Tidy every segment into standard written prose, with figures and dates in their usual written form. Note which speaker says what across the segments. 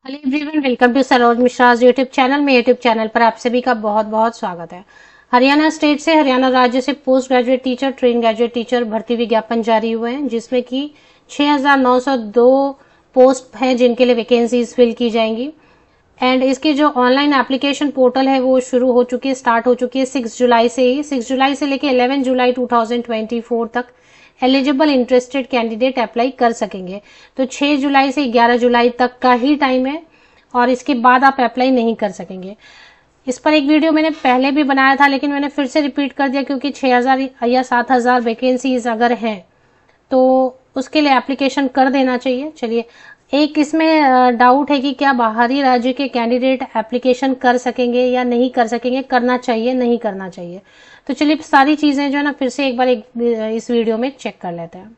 Speaker 1: Hello everyone, welcome to Saroj Mishra YouTube channel में। YouTube channel पर आप सभी का बहुत बहुत स्वागत है। हरियाणा स्टेट से, हरियाणा राज्य से post graduate teacher, train graduate teacher भर्ती विज्ञापन जारी हुए हैं, जिसमें कि 6,902 पोस्ट हैं जिनके लिए वैकेंसीज फिल की जाएंगी। एंड इसकी जो ऑनलाइन एप्लीकेशन पोर्टल है वो शुरू हो चुकी है, स्टार्ट हो चुकी है 6 जुलाई से ही। 6 जुलाई से लेकर 11 जुलाई 2024 तक एलिजिबल इंटरेस्टेड कैंडिडेट अप्लाई कर सकेंगे। तो 6 जुलाई से 11 जुलाई तक का ही टाइम है और इसके बाद आप अप्लाई नहीं कर सकेंगे। इस पर एक वीडियो मैंने पहले भी बनाया था, लेकिन मैंने फिर से रिपीट कर दिया क्योंकि 6,000 या 7,000 वैकेंसीज अगर हैं तो उसके लिए एप्लीकेशन कर देना चाहिए। चलिए, एक इसमें डाउट है कि क्या बाहरी राज्य के कैंडिडेट एप्लीकेशन कर सकेंगे या नहीं कर सकेंगे, करना चाहिए नहीं करना चाहिए। तो चलिए सारी चीजें जो है ना फिर से एक बार इस वीडियो में चेक कर लेते हैं।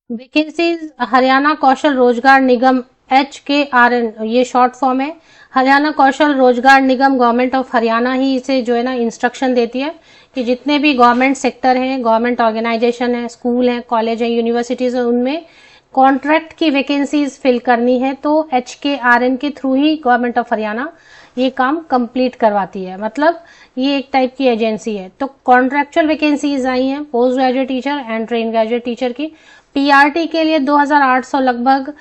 Speaker 1: वैकेंसीज हरियाणा कौशल रोजगार निगम HKRN, ये शॉर्ट फॉर्म है। हरियाणा कौशल रोजगार निगम गवर्नमेंट ऑफ हरियाणा ही इसे जो है ना इंस्ट्रक्शन देती है कि जितने भी गवर्नमेंट सेक्टर हैं, गवर्नमेंट ऑर्गेनाइजेशन है, स्कूल है, कॉलेज है, यूनिवर्सिटीज है, उनमें कॉन्ट्रैक्ट की वैकेंसीज फिल करनी है तो HKRN के through he government of Haryana ये काम कंप्लीट करवाती है। मतलब ये एक टाइप की एजेंसी है। तो कॉन्ट्रैक्चुअल वैकेंसीज आई हैं post graduate teacher and train graduate teacher की। PRT के लिए 2,800 लगभग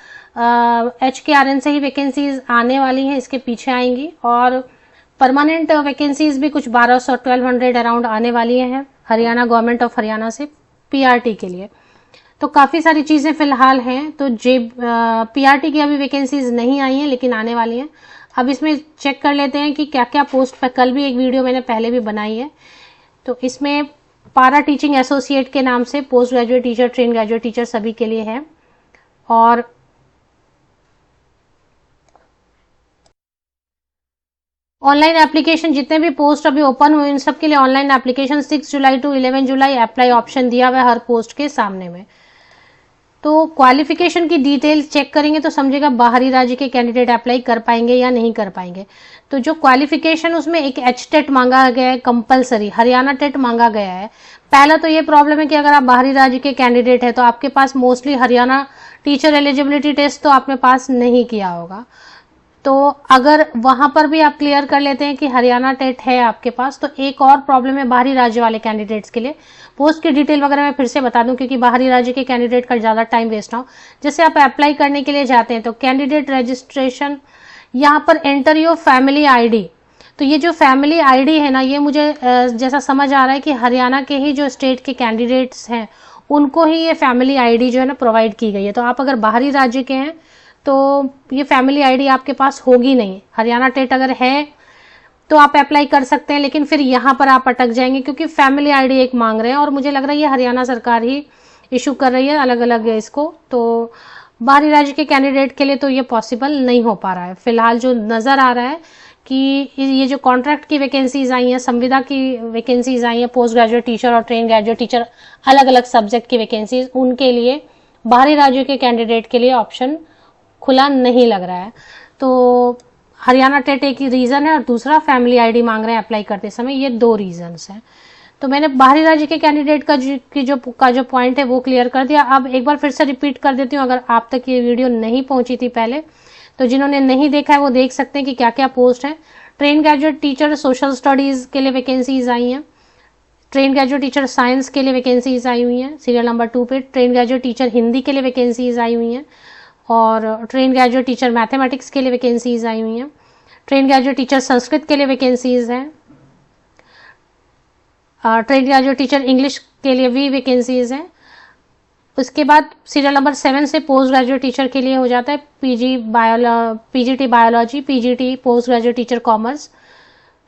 Speaker 1: HKRN से ही वैकेंसीज आने वाली हैं, इसके पीछे आएंगी। और परमानेंट वैकेंसीज भी कुछ 1,200-1,200 अराउंड आने वाली हैं हरियाणा गवर्नमेंट ऑफ हरियाणा से PRT के लिए। तो काफी सारी चीजें फिलहाल हैं। तो PRT की अभी वैकेंसीज नहीं आई हैं लेकिन आने वाली हैं। अब इसमें चेक कर लेते हैं कि क्या क्या पोस्ट पर, कल भी एक वीडियो मैंने पहले भी बनाई है। तो इसमें पारा टीचिंग एसोसिएट के नाम से post graduate teacher, train graduate teacher सभी के लिए है। और ऑनलाइन एप्लीकेशन जितने भी पोस्ट अभी ओपन हुए इन सब के लिए ऑनलाइन एप्लीकेशन 6 जुलाई टू 11 जुलाई अप्लाई ऑप्शन दिया हुआ है हर पोस्ट के सामने में। तो क्वालिफिकेशन की डिटेल चेक करेंगे तो समझेगा बाहरी राज्य के कैंडिडेट अप्लाई कर पाएंगे या नहीं कर पाएंगे। तो जो क्वालिफिकेशन उसमें एक HTET मांगा गया है कंपलसरी, हरियाणा टेट मांगा गया है। पहला तो ये प्रॉब्लम है कि अगर आप बाहरी राज्य के कैंडिडेट है तो आपके पास mostly Haryana teacher eligibility test तो आपने पास नहीं किया होगा। तो अगर वहां पर भी आप क्लियर कर लेते हैं कि हरियाणा टेट है आपके पास, तो एक और प्रॉब्लम है बाहरी राज्य वाले कैंडिडेट्स के लिए। पोस्ट की डिटेल वगैरह मैं फिर से बता दूं क्योंकि बाहरी राज्य के कैंडिडेट का ज्यादा टाइम वेस्ट ना हो। जैसे आप अप्लाई करने के लिए जाते हैं तो कैंडिडेट रजिस्ट्रेशन, यहाँ पर एंटर योर फैमिली ID। तो ये जो फैमिली ID है ना, ये मुझे जैसा समझ आ रहा है कि हरियाणा के ही जो स्टेट के कैंडिडेट्स हैं उनको ही ये फैमिली ID जो है ना प्रोवाइड की गई है। तो आप अगर बाहरी राज्य के हैं तो ये फैमिली ID आपके पास होगी नहीं। हरियाणा टेट अगर है तो आप अप्लाई कर सकते हैं, लेकिन फिर यहाँ पर आप अटक जाएंगे क्योंकि फैमिली ID एक मांग रहे हैं और मुझे लग रहा है ये हरियाणा सरकार ही इशू कर रही है अलग अलग इसको। तो बाहरी राज्य के कैंडिडेट के लिए तो ये पॉसिबल नहीं हो पा रहा है। फिलहाल जो नजर आ रहा है कि ये जो कॉन्ट्रैक्ट की वैकेंसीज आई हैं, संविदा की वैकेंसीज आई हैं, पोस्ट ग्रेजुएट टीचर और ट्रेन ग्रेजुएट टीचर अलग अलग सब्जेक्ट की वैकेंसीज, उनके लिए बाहरी राज्यों के कैंडिडेट के लिए ऑप्शन खुला नहीं लग रहा है। तो हरियाणा टेट एक रीजन है और दूसरा फैमिली ID मांग रहे हैं अप्लाई करते समय, ये दो रीजंस हैं। तो मैंने बाहरी राज्य के कैंडिडेट का जो पॉइंट है वो क्लियर कर दिया। अब एक बार फिर से रिपीट कर देती हूँ, अगर आप तक ये वीडियो नहीं पहुंची थी पहले तो जिन्होंने नहीं देखा है वो देख सकते हैं कि क्या क्या पोस्ट है। Train graduate teacher social studies के लिए वैकेंसीज आई हैं। ट्रेन ग्रेजुएट टीचर साइंस के लिए वैकेंसीज आई हुई हैं सीरियल नंबर 2 पे। ट्रेन ग्रेजुएट टीचर हिंदी के लिए वैकेंसीज आई हुई हैं और ट्रेन ग्रेजुएट टीचर मैथमेटिक्स के लिए वैकेंसीज आई हुई हैं। ट्रेन ग्रेजुएट टीचर संस्कृत के लिए वैकेंसीज हैं। ट्रेन ग्रेजुएट टीचर इंग्लिश के लिए भी वैकेंसीज हैं। उसके बाद सीरियल नंबर 7 से पोस्ट ग्रेजुएट टीचर के लिए हो जाता है PGT biology, PGT post graduate teacher commerce,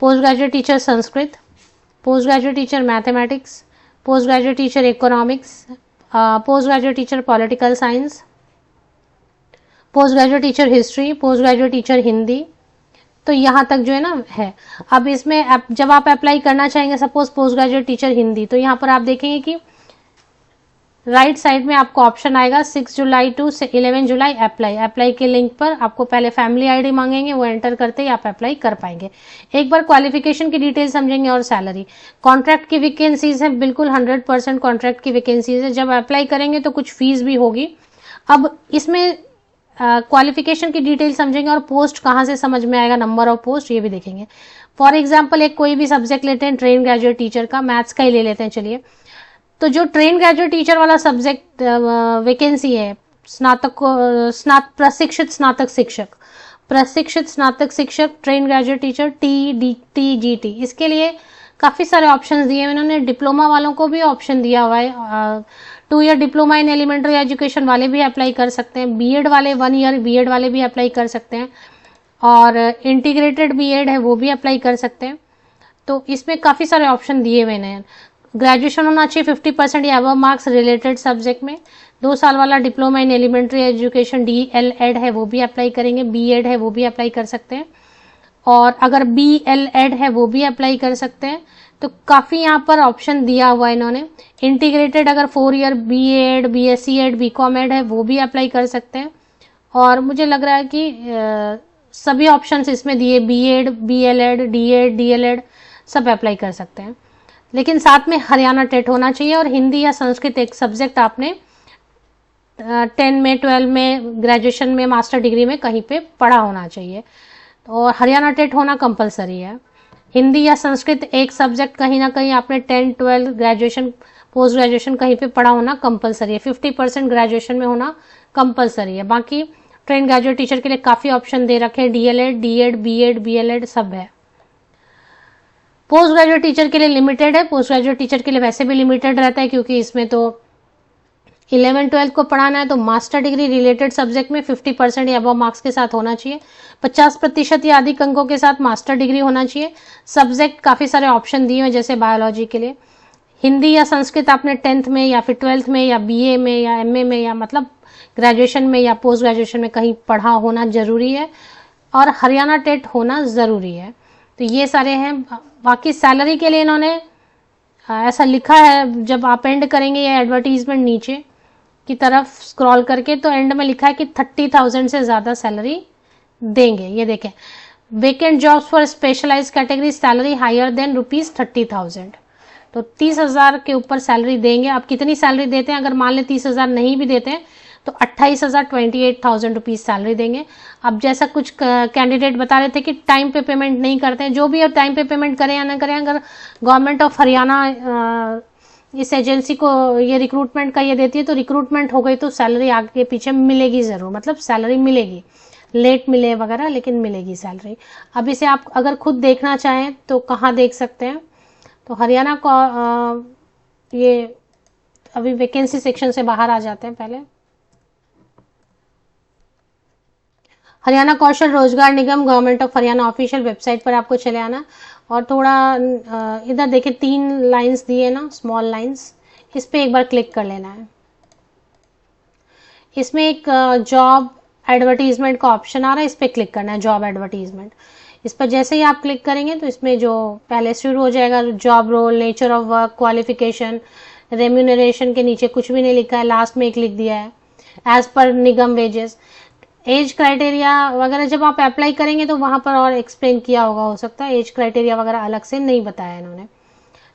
Speaker 1: post graduate teacher Sanskrit, post graduate teacher mathematics, post graduate teacher economics, post graduate teacher political science, post graduate teacher history, post graduate teacher Hindi. तो यहाँ तक जो है ना है। अब इसमें जब आप अप्लाई करना चाहेंगे suppose post graduate teacher Hindi, तो यहाँ पर आप देखेंगे कि राइट साइड में आपको ऑप्शन आएगा 6 जुलाई टू 11 जुलाई अप्लाई के लिंक पर आपको पहले फैमिली ID मांगेंगे, वो एंटर करते ही आप अप्लाई कर पाएंगे। एक बार क्वालिफिकेशन की डिटेल समझेंगे और सैलरी। कॉन्ट्रैक्ट की वैकेंसीज है, बिल्कुल 100% कॉन्ट्रैक्ट की वैकेंसीज है। जब अप्लाई करेंगे तो कुछ फीस भी होगी। अब इसमें क्वालिफिकेशन की डिटेल समझेंगे और पोस्ट कहाँ से समझ में आएगा, नंबर ऑफ पोस्ट ये भी देखेंगे। फॉर एग्जाम्पल एक कोई भी सब्जेक्ट लेते हैं, ट्रेन ग्रेजुएट टीचर का, मैथ्स का ही ले लेते हैं चलिए। तो जो ट्रेन ग्रेजुएट टीचर वाला सब्जेक्ट वैकेंसी है, प्रशिक्षित स्नातक शिक्षक ट्रेन ग्रेजुएट टीचर TGT, इसके लिए काफी सारे ऑप्शंस दिए हैं इन्होंने। डिप्लोमा वालों को भी ऑप्शन दिया हुआ है, 2 year diploma in elementary education वाले भी अप्लाई कर सकते हैं, बीएड वाले 1 ईयर बीएड वाले भी अप्लाई कर सकते हैं, और इंटीग्रेटेड बीएड है वो भी अप्लाई कर सकते हैं। तो इसमें काफी सारे ऑप्शन दिए हुए हैं। ग्रेजुएशन होना चाहिए 50% या अबव मार्क्स रिलेटेड सब्जेक्ट में। 2 साल वाला diploma in elementary education DLED है वो भी अप्लाई करेंगे, बीएड है वो भी अप्लाई कर सकते हैं, और अगर BLED है वो भी अप्लाई कर सकते हैं। तो काफी यहाँ पर ऑप्शन दिया हुआ है इन्होंने। इंटीग्रेटेड अगर 4 ईयर BA.ED, BSc.ED, BCom.ED है वो भी अप्लाई कर सकते हैं। और मुझे लग रहा है कि सभी ऑप्शंस इसमें दिए, BEd, BLED, DED, DLED सब अप्लाई कर सकते हैं। लेकिन साथ में हरियाणा टेट होना चाहिए, और हिंदी या संस्कृत एक सब्जेक्ट आपने 10 में 12 में ग्रेजुएशन में मास्टर डिग्री में कहीं पे पढ़ा होना चाहिए, और हरियाणा टेट होना कंपलसरी है। हिंदी या संस्कृत एक सब्जेक्ट कहीं ना कहीं आपने 10, 12 ग्रेजुएशन पोस्ट ग्रेजुएशन कहीं पे पढ़ा होना कंपलसरी है। 50% ग्रेजुएशन में होना कंपलसरी है। बाकी ट्रेन ग्रेजुएट टीचर के लिए काफी ऑप्शन दे रखे हैं, DLED, DED, BEd, BLED सब है। पोस्ट ग्रेजुएट टीचर के लिए लिमिटेड है। पोस्ट ग्रेजुएट टीचर के लिए वैसे भी लिमिटेड रहता है, क्योंकि इसमें तो 11-12 को पढ़ाना है, तो मास्टर डिग्री रिलेटेड सब्जेक्ट में 50% या अबव मार्क्स के साथ होना चाहिए, 50% या अधिक अंकों के साथ मास्टर डिग्री होना चाहिए। सब्जेक्ट काफी सारे ऑप्शन दिए हैं, जैसे बायोलॉजी के लिए हिंदी या संस्कृत आपने 10th में या फिर 12th में या BA में या MA में या मतलब ग्रेजुएशन में या पोस्ट ग्रेजुएशन में कहीं पढ़ा होना जरूरी है, और हरियाणा टेट होना जरूरी है। तो ये सारे हैं। बाकी सैलरी के लिए इन्होंने ऐसा लिखा है, जब आप एंड करेंगे ये एडवर्टीजमेंट नीचे की तरफ स्क्रॉल करके, तो एंड में लिखा है कि 30,000 से ज्यादा सैलरी देंगे। ये देखें, vacant jobs for specialize category salary higher than ₹30,000। तो 30,000 के ऊपर सैलरी देंगे। आप कितनी सैलरी देते हैं, अगर मान लें 30,000 नहीं भी देते हैं तो 28,000 28,000 रुपीज सैलरी देंगे। अब जैसा कुछ कैंडिडेट बता रहे थे कि टाइम पे पेमेंट नहीं करते हैं, जो भी और टाइम पे पेमेंट करें या ना करें, अगर गवर्नमेंट ऑफ हरियाणा इस एजेंसी को ये रिक्रूटमेंट का ये देती है, तो रिक्रूटमेंट हो गई तो सैलरी आगे पीछे मिलेगी जरूर, मतलब सैलरी मिलेगी, लेट मिले वगैरह लेकिन मिलेगी सैलरी। अब इसे आप अगर खुद देखना चाहें तो कहाँ देख सकते हैं, तो हरियाणा को ये अभी वैकेंसी सेक्शन से बाहर आ जाते हैं। पहले Haryana Kaushal Rozgar Nigam government of Haryana official website पर आपको चले आना, और थोड़ा इधर देखिए 3 लाइंस दिए ना, स्मॉल लाइंस, इस पे एक बार क्लिक कर लेना है। इसमें एक जॉब एडवर्टीजमेंट का ऑप्शन आ रहा है, इस पे क्लिक करना है, जॉब एडवर्टीजमेंट। इस पर जैसे ही आप क्लिक करेंगे तो इसमें जो पहले शुरू हो जाएगा, job role, nature of work, qualification, remuneration के नीचे कुछ भी नहीं लिखा है, लास्ट में एक लिख दिया है एज पर निगम वेजेस। एज क्राइटेरिया वगैरह जब आप अप्लाई करेंगे तो वहां पर और एक्सप्लेन किया होगा, हो सकता है एज क्राइटेरिया वगैरह अलग से नहीं बताया इन्होंने।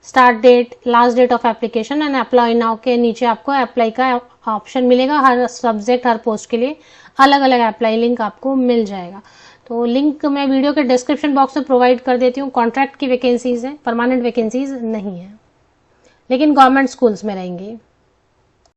Speaker 1: Start date, last date of application and apply now के नीचे आपको अप्लाई का ऑप्शन मिलेगा। हर सब्जेक्ट हर पोस्ट के लिए अलग अलग अप्लाई लिंक आपको मिल जाएगा। तो लिंक मैं वीडियो के डिस्क्रिप्शन बॉक्स में प्रोवाइड कर देती हूँ। कॉन्ट्रैक्ट की वैकेंसीज है, परमानेंट वैकेंसीज नहीं है, लेकिन गवर्नमेंट स्कूल्स में रहेंगी।